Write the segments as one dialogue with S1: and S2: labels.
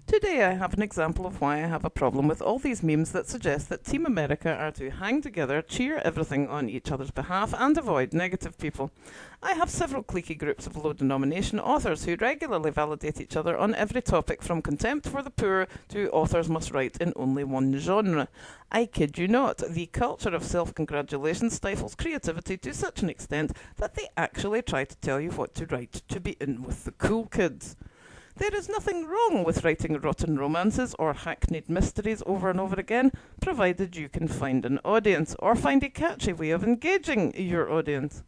S1: Today I have an example of why I have a problem with all these memes that suggest that Team America are to hang together, cheer everything on each other's behalf, and avoid negative people. I have several cliquey groups of low-denomination authors who regularly validate each other on every topic from contempt for the poor to authors must write in only one genre. I kid you not, the culture of self-congratulation stifles creativity to such an extent that they actually try to tell you what to write to be in with the cool kids. There is nothing wrong with writing rotten romances or hackneyed mysteries over and over again, provided you can find an audience, or find a catchy way of engaging your audience.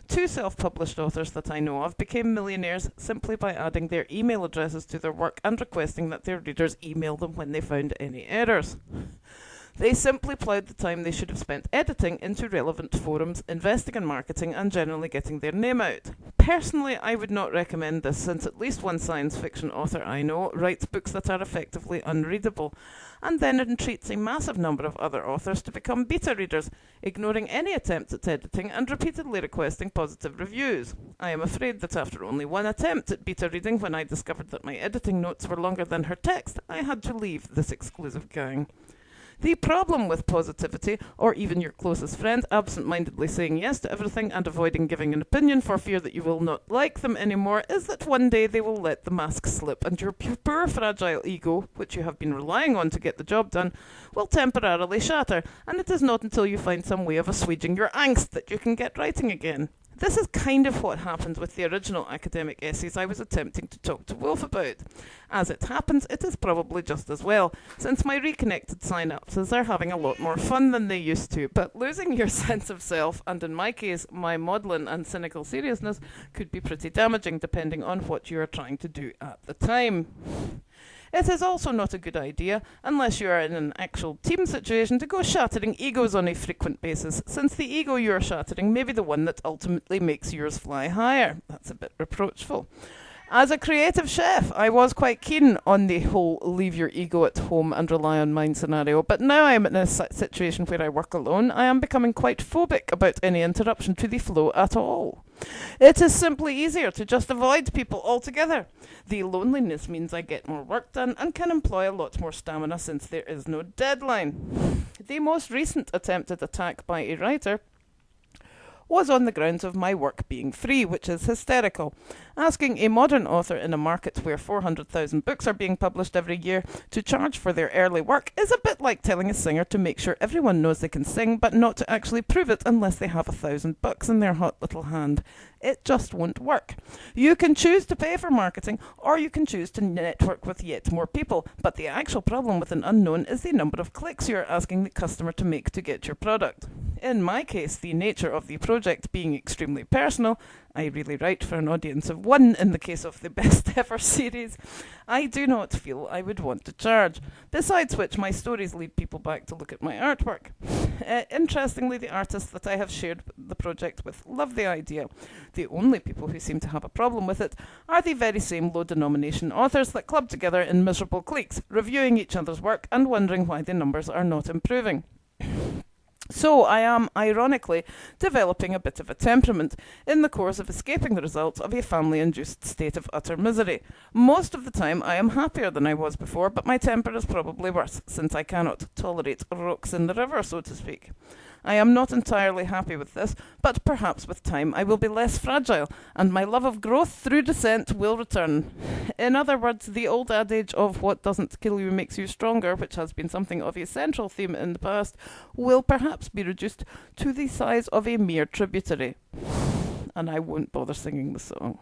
S1: Two self-published authors that I know of became millionaires simply by adding their email addresses to their work and requesting that their readers email them when they found any errors. They simply ploughed the time they should have spent editing into relevant forums, investing in marketing, and generally getting their name out. Personally, I would not recommend this, since at least one science fiction author I know writes books that are effectively unreadable, and then entreats a massive number of other authors to become beta readers, ignoring any attempts at editing and repeatedly requesting positive reviews. I am afraid that after only one attempt at beta reading, when I discovered that my editing notes were longer than her text, I had to leave this exclusive gang. The problem with positivity, or even your closest friend absent-mindedly saying yes to everything and avoiding giving an opinion for fear that you will not like them anymore, is that one day they will let the mask slip and your poor fragile ego, which you have been relying on to get the job done, will temporarily shatter, and it is not until you find some way of assuaging your angst that you can get writing again. This is kind of what happened with the original academic essays I was attempting to talk to Wolf about. As it happens, it is probably just as well, since my reconnected synapses are having a lot more fun than they used to, but losing your sense of self, and in my case, my maudlin and cynical seriousness, could be pretty damaging depending on what you are trying to do at the time. It is also not a good idea, unless you are in an actual team situation, to go shattering egos on a frequent basis, since the ego you are shattering may be the one that ultimately makes yours fly higher. That's a bit reproachful. As a creative chef, I was quite keen on the whole leave your ego at home and rely on mine scenario, but now I am in a situation where I work alone, I am becoming quite phobic about any interruption to the flow at all. It is simply easier to just avoid people altogether. The loneliness means I get more work done and can employ a lot more stamina since there is no deadline. The most recent attempted attack by a writer was on the grounds of my work being free, which is hysterical. Asking a modern author in a market where 400,000 books are being published every year to charge for their early work is a bit like telling a singer to make sure everyone knows they can sing, but not to actually prove it unless they have 1,000 bucks in their hot little hand. It just won't work. You can choose to pay for marketing, or you can choose to network with yet more people, but the actual problem with an unknown is the number of clicks you are asking the customer to make to get your product. In my case, the nature of the project being extremely personal, I really write for an audience of one in the case of the best ever series, I do not feel I would want to charge. Besides which, my stories lead people back to look at my artwork. Interestingly, the artists that I have shared the project with love the idea. The only people who seem to have a problem with it are the very same low-denomination authors that club together in miserable cliques, reviewing each other's work and wondering why the numbers are not improving. So I am, ironically, developing a bit of a temperament in the course of escaping the results of a family-induced state of utter misery. Most of the time I am happier than I was before, but my temper is probably worse, since I cannot tolerate rocks in the river, so to speak. I am not entirely happy with this, but perhaps with time I will be less fragile, and my love of growth through descent will return. In other words, the old adage of what doesn't kill you makes you stronger, which has been something of a central theme in the past, will perhaps be reduced to the size of a mere tributary. And I won't bother singing the song.